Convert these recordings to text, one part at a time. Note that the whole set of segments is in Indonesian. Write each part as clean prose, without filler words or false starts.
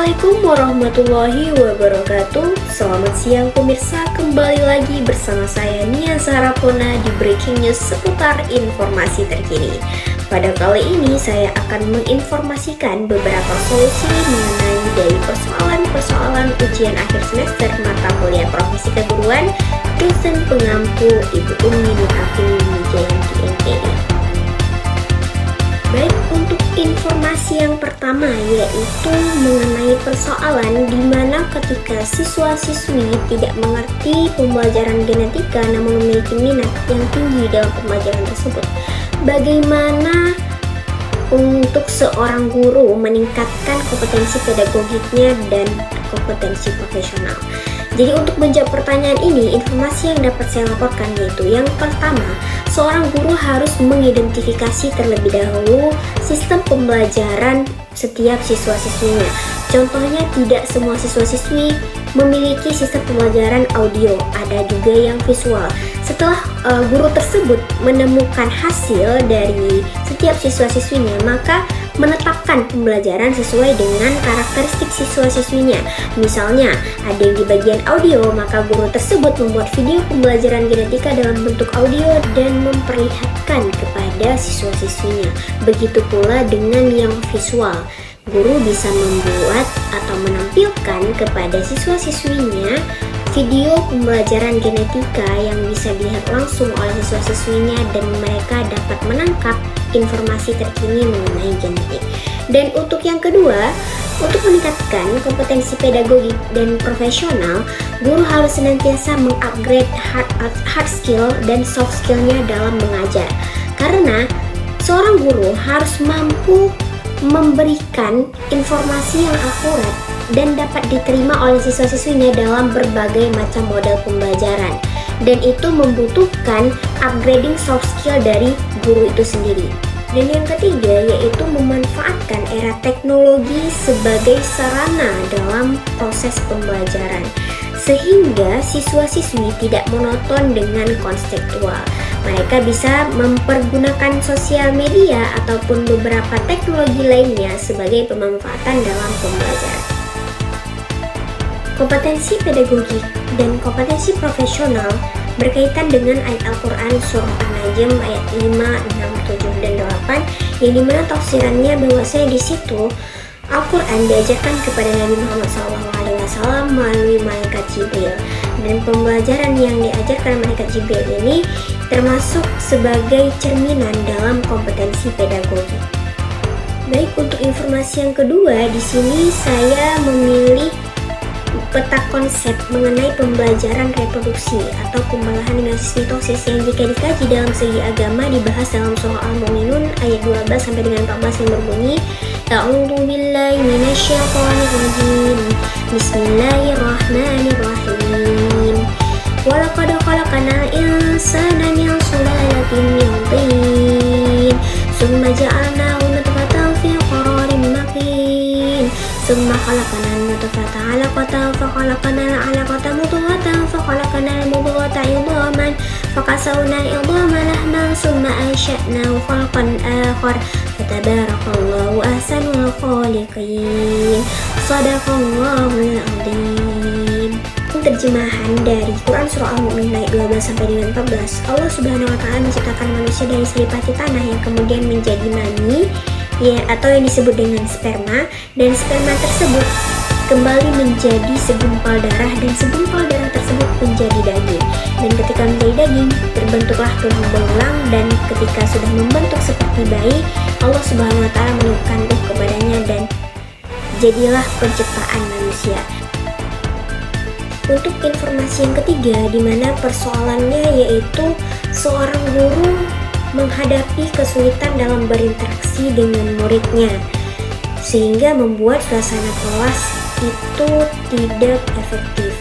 Assalamualaikum warahmatullahi wabarakatuh. Selamat siang pemirsa, kembali lagi bersama saya Nia Zarapona di Breaking News seputar informasi terkini. Pada kali ini saya akan menginformasikan beberapa solusi mengenai dari persoalan-persoalan ujian akhir semester mata kuliah profesi keguruan dosen pengampu Ibu Umi Nur Afini Wijayanti MPD. Baik, untuk informasi yang pertama yaitu mengenai persoalan di mana ketika siswa-siswi tidak mengerti pembelajaran genetika namun memiliki minat yang tinggi dalam pembelajaran tersebut. Bagaimana untuk seorang guru meningkatkan kompetensi pedagogiknya dan kompetensi profesional? Jadi untuk menjawab pertanyaan ini, informasi yang dapat saya laporkan yaitu yang pertama, seorang guru harus mengidentifikasi terlebih dahulu sistem pembelajaran setiap siswa-siswinya. Contohnya, tidak semua siswa-siswi memiliki sistem pembelajaran audio, ada juga yang visual. Setelah guru tersebut menemukan hasil dari setiap siswa-siswinya, maka menetapkan pembelajaran sesuai dengan karakteristik siswa-siswinya. Misalnya, ada yang di bagian audio, maka guru tersebut membuat video pembelajaran genetika dalam bentuk audio dan memperlihatkan kepada siswa-siswinya. Begitu pula dengan yang visual. Guru bisa membuat atau menampilkan kepada siswa-siswinya video pembelajaran genetika yang bisa dilihat langsung oleh siswa-siswinya dan mereka dapat menangkap informasi terkini mengenai genetik. Dan untuk yang kedua, untuk meningkatkan kompetensi pedagogik dan profesional, guru harus senantiasa mengupgrade hard skill dan soft skillnya dalam mengajar. Karena seorang guru harus mampu memberikan informasi yang akurat dan dapat diterima oleh siswa-siswinya dalam berbagai macam model pembelajaran. Dan itu membutuhkan upgrading soft skill dari guru itu sendiri. Dan yang ketiga yaitu memanfaatkan era teknologi sebagai sarana dalam proses pembelajaran, sehingga siswa-siswi tidak monoton dengan konseptual. Mereka bisa mempergunakan sosial media ataupun beberapa teknologi lainnya sebagai pemanfaatan dalam pembelajaran. Kompetensi pedagogik dan kompetensi profesional berkaitan dengan ayat Al-Quran surah An-Najm ayat 5, 6, 7, dan 8 yang dimana tafsirannya bahwasanya di situ Al-Quran diajarkan kepada Nabi Muhammad SAW melalui malaikat Jibril, dan pembelajaran yang diajarkan malaikat Jibril ini termasuk sebagai cerminan dalam kompetensi pedagogi. Baik, untuk informasi yang kedua, di sini saya memilih peta konsep mengenai pembelajaran reproduksi atau pembelahan dengan mitosis yang jika dikaji dalam segi agama dibahas dalam surah Al-Mu'minun ayat 12 sampai dengan 14 yang berbunyi A'udzu billahi minasyaitonir rajim. Bismillahirrahmanirrahim. Walaqad khalaqnal insana min sulalatin min tin. Tsumma ja'alnahu nutfatan fi qararin makin. Tsumma khalaqnal nutfata 'alaqatan fa khalaqnal 'alaqata mudghatan fa khalaqnal mudghata 'idhaman fa kasawna 'idhama lahman tsumma ansha'nahu khalqan akhar. Fatabarakallahu ahsanul khaliqin. Shadaqallahul 'adzim. Terjemahan dari Quran surah Al-Mu'min ayat 12 sampai dengan 14. Allah Subhanahu wa taala menciptakan manusia dari selipati tanah yang kemudian menjadi mani ya, atau yang disebut dengan sperma, dan sperma tersebut kembali menjadi segumpal darah dan segumpal darah tersebut menjadi daging. Dan ketika menjadi daging terbentuklah tulang belulang, dan ketika sudah membentuk seperti bayi, Allah Subhanahu wa taala meniupkan ruh kepadanya dan jadilah penciptaan manusia. Untuk informasi yang ketiga, di mana persoalannya yaitu seorang guru menghadapi kesulitan dalam berinteraksi dengan muridnya sehingga membuat suasana kelas itu tidak efektif.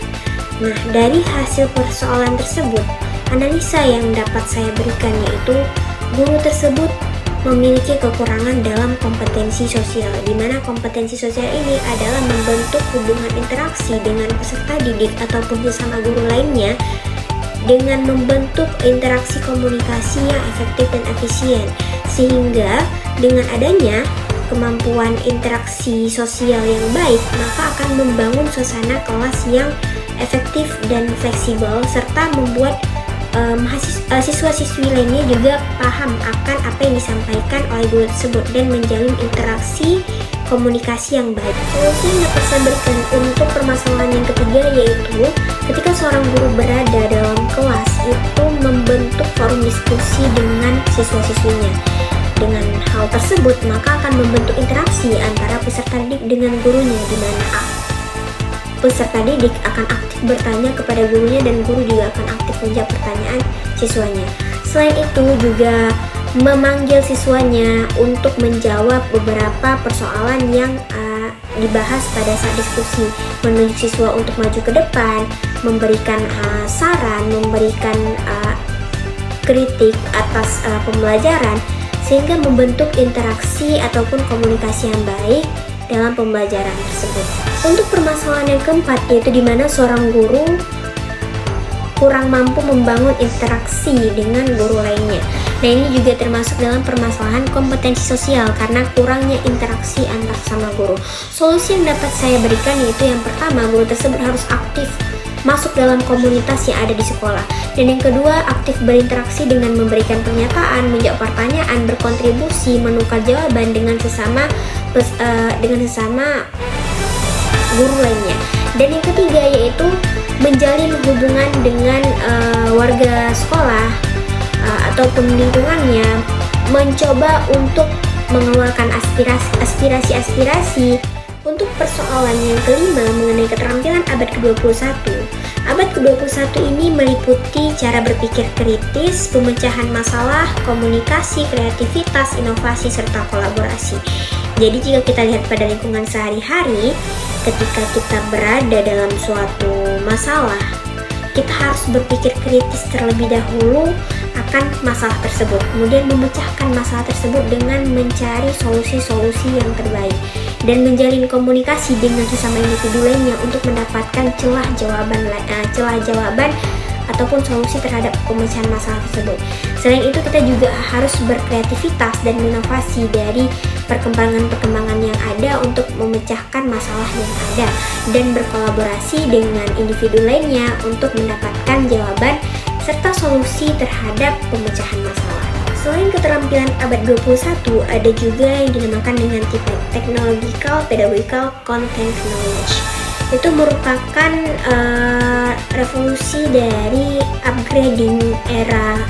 Nah, dari hasil persoalan tersebut, analisa yang dapat saya berikan yaitu guru tersebut memiliki kekurangan dalam kompetensi sosial, di mana kompetensi sosial ini adalah membentuk hubungan interaksi dengan peserta didik ataupun sesama guru lainnya dengan membentuk interaksi komunikasi yang efektif dan efisien, sehingga dengan adanya kemampuan interaksi sosial yang baik, maka akan membangun suasana kelas yang efektif dan fleksibel, serta membuat siswa-siswi lainnya juga paham akan apa yang disampaikan oleh guru tersebut dan menjalin interaksi komunikasi yang baik. Solusi yang dapat saya berikan untuk permasalahan yang ketiga yaitu ketika seorang guru berada dalam kelas itu membentuk forum diskusi dengan siswa-siswinya. Dengan hal tersebut maka akan membentuk interaksi antara peserta didik dengan gurunya, di mana peserta didik akan aktif bertanya kepada gurunya dan guru juga akan aktif menjawab pertanyaan siswanya. Selain itu juga memanggil siswanya untuk menjawab beberapa persoalan yang dibahas pada saat diskusi, menunjuk siswa untuk maju ke depan, memberikan saran, memberikan kritik atas pembelajaran, sehingga membentuk interaksi ataupun komunikasi yang baik dalam pembelajaran tersebut. Untuk permasalahan yang keempat yaitu di mana seorang guru kurang mampu membangun interaksi dengan guru lainnya. Nah, ini juga termasuk dalam permasalahan kompetensi sosial karena kurangnya interaksi antar sama guru. Solusi yang dapat saya berikan yaitu yang pertama, guru tersebut harus aktif masuk dalam komunitas yang ada di sekolah. Dan yang kedua, aktif berinteraksi dengan memberikan pernyataan, menjawab pertanyaan, berkontribusi, menukar jawaban dengan sesama guru lainnya. Dan yang ketiga yaitu menjalin hubungan dengan warga sekolah ataupun lingkungannya, mencoba untuk mengeluarkan aspirasi. Untuk persoalan yang kelima mengenai keterampilan abad ke-21. Abad ke-21 ini meliputi cara berpikir kritis, pemecahan masalah, komunikasi, kreativitas, inovasi, serta kolaborasi. Jadi jika kita lihat pada lingkungan sehari-hari, ketika kita berada dalam suatu masalah, kita harus berpikir kritis terlebih dahulu akan masalah tersebut, kemudian memecahkan masalah tersebut dengan mencari solusi-solusi yang terbaik dan menjalin komunikasi dengan sesama individu lainnya untuk mendapatkan celah jawaban ataupun solusi terhadap pemecahan masalah tersebut. Selain itu kita juga harus berkreativitas dan inovasi dari perkembangan yang ada untuk memecahkan masalah yang ada dan berkolaborasi dengan individu lainnya untuk mendapatkan jawaban serta solusi terhadap pemecahan masalah. Selain keterampilan abad 21, ada juga yang dinamakan dengan TPEC, Technological Pedagogical Content Knowledge. Itu merupakan revolusi dari upgrading era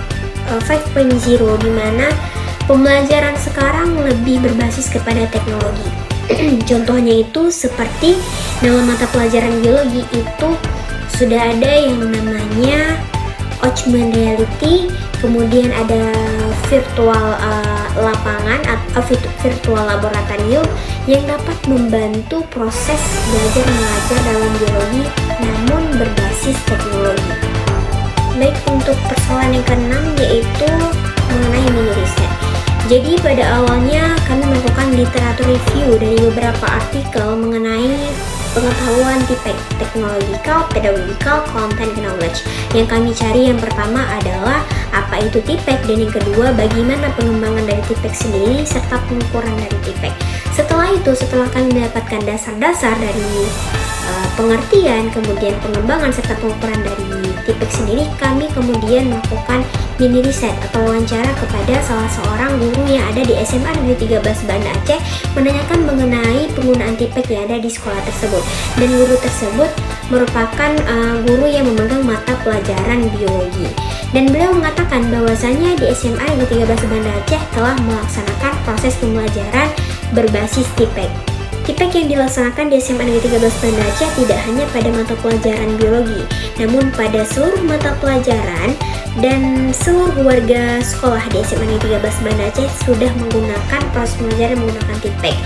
5.0 di mana pembelajaran sekarang lebih berbasis kepada teknologi. Contohnya itu seperti dalam mata pelajaran biologi itu sudah ada yang namanya augmented reality, kemudian ada virtual lapangan atau virtual laboratorium yang dapat membantu proses belajar mengajar dalam biologi namun berbasis teknologi. Baik, untuk persoalan yang keenam yaitu mengenai mini riset. Jadi pada awalnya kami melakukan literatur review dari beberapa artikel mengenai pengetahuan TPEC, Technological Pedagogical Content Knowledge. Yang kami cari yang pertama adalah apa itu TPEC, dan yang kedua bagaimana pengembangan dari TPEC sendiri serta pengukuran dari TPEC. Setelah itu, setelah kami mendapatkan dasar-dasar dari pengertian, kemudian pengembangan serta pengukuran dari TPEC sendiri, kami kemudian melakukan mini riset atau wawancara kepada salah seorang guru yang ada di SMA Negeri 13 Banda Aceh menanyakan mengenai penggunaan TPEC yang ada di sekolah tersebut. Dan guru tersebut merupakan guru yang memegang mata pelajaran biologi. Dan beliau mengatakan bahwasanya di SMA Negeri 13 Banda Aceh telah melaksanakan proses pembelajaran berbasis TPEC. TPEC yang dilaksanakan di SMA Negeri 13 Banda Aceh tidak hanya pada mata pelajaran biologi, namun pada seluruh mata pelajaran, dan seluruh warga sekolah di SMA Negeri 13 Banda Aceh sudah menggunakan proses pembelajaran menggunakan TPEC.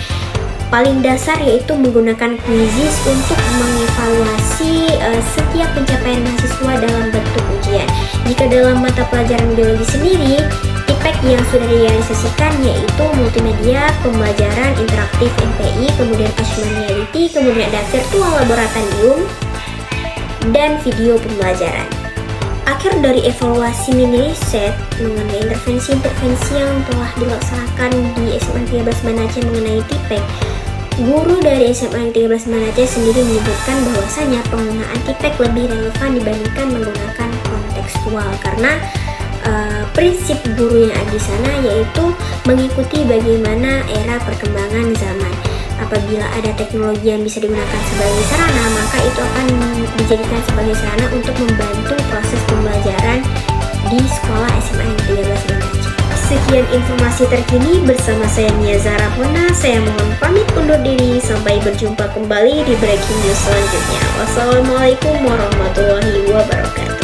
Paling dasar yaitu menggunakan quizzes untuk mengevaluasi setiap pencapaian mahasiswa dalam bentuk ujian. Jika dalam mata pelajaran biologi sendiri, TPEC yang sudah direalisasikan yaitu multimedia, pembelajaran interaktif NPI, kemudian augmented reality, kemudian ada virtual laboratorium, dan video pembelajaran. Akhir dari evaluasi mini riset mengenai intervensi-intervensi yang telah dilaksanakan di SMA 13 Banda Aceh mengenai TIPEK, guru dari SMA 13 Banda Aceh sendiri menyebutkan bahwasanya penggunaan TIPEK lebih relevan dibandingkan menggunakan kontekstual karena prinsip guru yang ada di sana yaitu mengikuti bagaimana era perkembangan zaman. Apabila ada teknologi yang bisa digunakan sebagai sarana, maka itu akan dijadikan sebagai sarana untuk membantu proses pembelajaran di sekolah SMA Negeri 13 Banda Aceh. Sekian informasi terkini bersama saya Nia Zahra Pona. Saya mohon pamit undur diri. Sampai berjumpa kembali di breaking news selanjutnya. Wassalamualaikum warahmatullahi wabarakatuh.